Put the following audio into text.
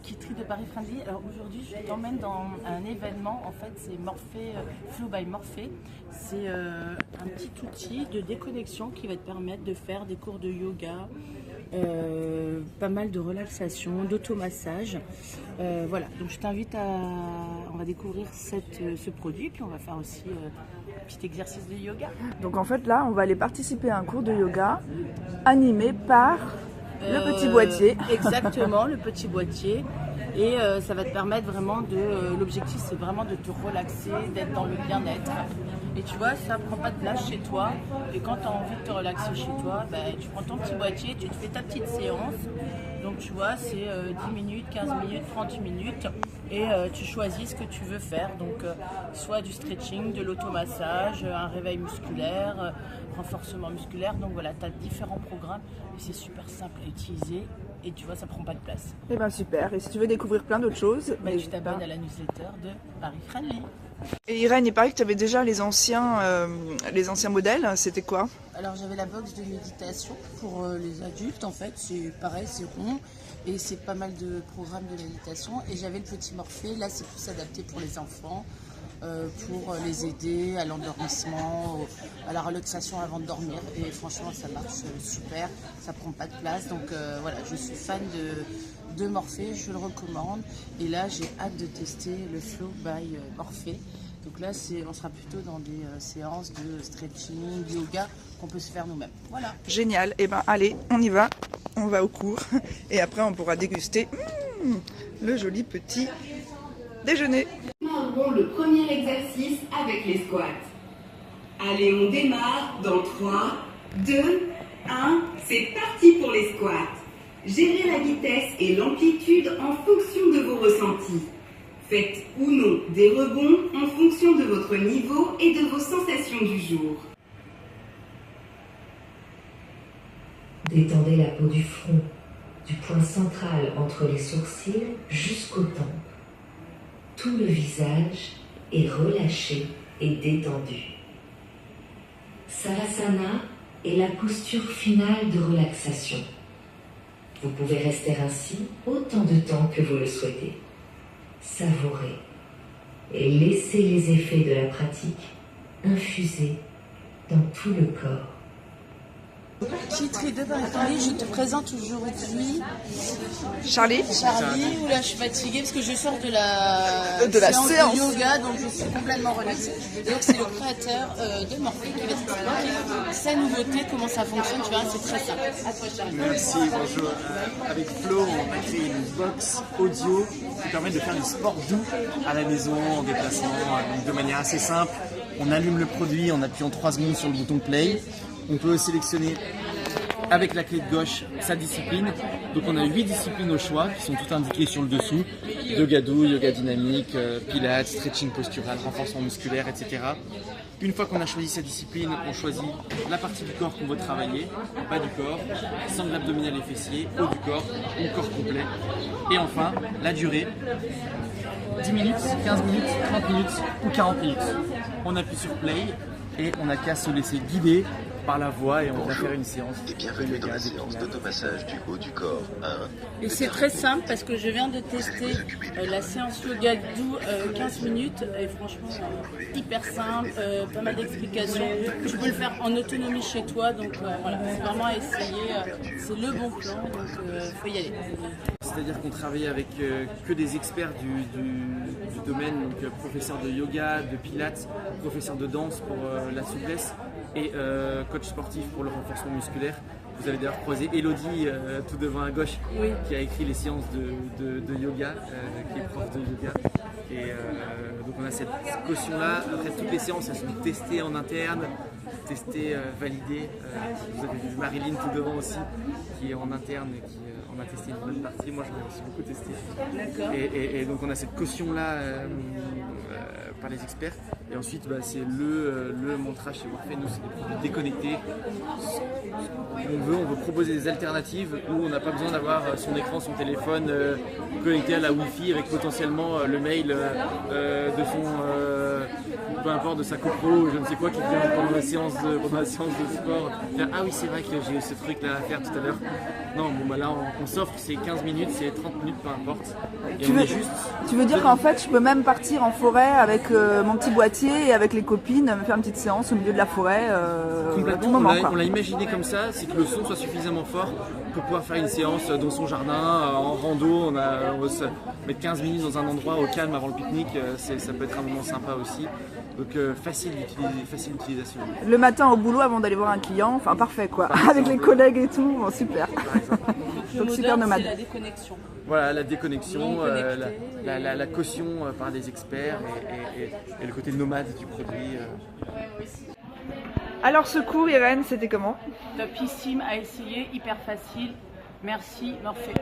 Kitry de Paris Friendly. Alors aujourd'hui, je t'emmène dans un événement. En fait, c'est Morphée, Flow by Morphée. C'est un petit outil de déconnexion qui va te permettre de faire des cours de yoga, pas mal de relaxation, d'automassage. Voilà, donc je t'invite on va découvrir ce produit, puis on va faire aussi un petit exercice de yoga. Donc en fait là, on va aller participer à un cours de yoga animé par le petit boîtier. Exactement, le petit boîtier. Et ça va te permettre vraiment l'objectif c'est vraiment de te relaxer, d'être dans le bien-être. Et tu vois, ça prend pas de place chez toi. Et quand tu as envie de te relaxer chez toi, tu prends ton petit boîtier, tu te fais ta petite séance. Donc tu vois, c'est 10 minutes, 15 minutes, 30 minutes. Et tu choisis ce que tu veux faire. Donc soit du stretching, de l'automassage, un réveil musculaire, renforcement musculaire. Donc voilà, tu as différents programmes. Et c'est super simple à utiliser. Et tu vois, ça prend pas de place. Et ben super. Et si tu veux découvrir plein d'autres choses, tu t'abonnes à la newsletter de Paris Friendly. Et Irène, il paraît que tu avais déjà les anciens modèles. C'était quoi? Alors j'avais la box de méditation pour les adultes. En fait, c'est pareil, c'est rond. Et c'est pas mal de programmes de méditation. Et j'avais le petit Morphée. Là, c'est plus adapté pour les enfants. Pour les aider à l'endormissement, à la relaxation avant de dormir. Et franchement, ça marche super, ça prend pas de place. Donc voilà, je suis fan de Morphée, je le recommande. Et là, j'ai hâte de tester le Flow by Morphée. Donc là, on sera plutôt dans des séances de stretching, de yoga qu'on peut se faire nous-mêmes. Voilà. Génial. Et ben allez, on y va. On va au cours. Et après, on pourra déguster le joli petit déjeuner. Le premier exercice avec les squats. Allez, on démarre dans 3, 2, 1. C'est parti pour les squats. Gérez la vitesse et l'amplitude en fonction de vos ressentis. Faites ou non des rebonds en fonction de votre niveau et de vos sensations du jour. Détendez la peau du front, du point central entre les sourcils jusqu'aux tempes. Tout le visage est relâché et détendu. Savasana est la posture finale de relaxation. Vous pouvez rester ainsi autant de temps que vous le souhaitez. Savourez et laissez les effets de la pratique infuser dans tout le corps. Kitry de Paris Friendly, je te présente aujourd'hui Charlie, où là je suis fatiguée parce que je sors de la séance de yoga, donc je suis complètement relaxée. Donc c'est le créateur de Morphée qui va t'expliquer sa nouveauté, comment ça fonctionne, tu vois, c'est très simple. À toi Charlie. Merci, bonjour. Avec Flo, on a créé une box audio qui permet de faire du sport doux à la maison, en déplacement, de manière assez simple. On allume le produit en appuyant 3 secondes sur le bouton play. On peut sélectionner avec la clé de gauche sa discipline. Donc on a 8 disciplines au choix qui sont toutes indiquées sur le dessous. Yoga doux, yoga dynamique, pilates, stretching postural, renforcement musculaire, etc. Une fois qu'on a choisi sa discipline, on choisit la partie du corps qu'on veut travailler, bas du corps, sangle abdominal et fessier, haut du corps ou corps complet. Et enfin, la durée, 10 minutes, 15 minutes, 30 minutes ou 40 minutes. On appuie sur play et on n'a qu'à se laisser guider par la voix et on va faire une séance. Et bienvenue dans la séance d'automassage du haut du corps. Et c'est très simple parce que je viens de tester la séance yoga doux 15 minutes et franchement hyper simple, pas mal d'explications. Tu peux le faire en autonomie chez toi, donc voilà, c'est vraiment à essayer, c'est le bon plan, donc faut y aller. C'est-à-dire qu'on travaille avec que des experts du domaine, donc professeur de yoga, de pilates, professeur de danse pour la souplesse et coach sportif pour le renforcement musculaire. Vous avez d'ailleurs croisé Elodie tout devant à gauche, oui, qui a écrit les séances de yoga, qui est prof de yoga. Et donc on a cette caution-là. Après toutes les séances, elles sont testées en interne, testées, validées. Vous avez vu Marilyn tout devant aussi, qui est en interne et qui on a testé une bonne partie. Moi j'en ai aussi beaucoup testé. D'accord. Et donc on a cette caution-là par les experts. Et ensuite, c'est le mantra chez Morphée. Nous, c'est des produits déconnectés. On veut proposer des alternatives où on n'a pas besoin d'avoir son écran, son téléphone connecté à la Wi-Fi avec potentiellement le mail de peu importe de sa copro ou je ne sais quoi qui vient pendant la séance de sport dire ah oui c'est vrai que j'ai eu ce truc là à faire tout à l'heure. Non bon bah là on s'offre c'est 15 minutes, c'est 30 minutes peu importe. Et tu veux dire qu'en fait je peux même partir en forêt avec mon petit boîtier et avec les copines me faire une petite séance au milieu de la forêt complètement, on l'a imaginé comme ça, c'est que le son soit suffisamment fort pour pouvoir faire une séance dans son jardin, en rando, on va se mettre 15 minutes dans un endroit au calme avant le pique-nique, ça peut être un moment sympa aussi. Donc facile d'utilisation. Le matin au boulot avant d'aller voir un client, enfin parfait quoi, avec les collègues et tout, bon, super. Donc super nomade. C'est la déconnexion. Voilà, la déconnexion, la caution par des experts et le côté nomade du produit. Alors ce cours Irène, c'était comment? Topissime à essayer, hyper facile. Merci Morphée.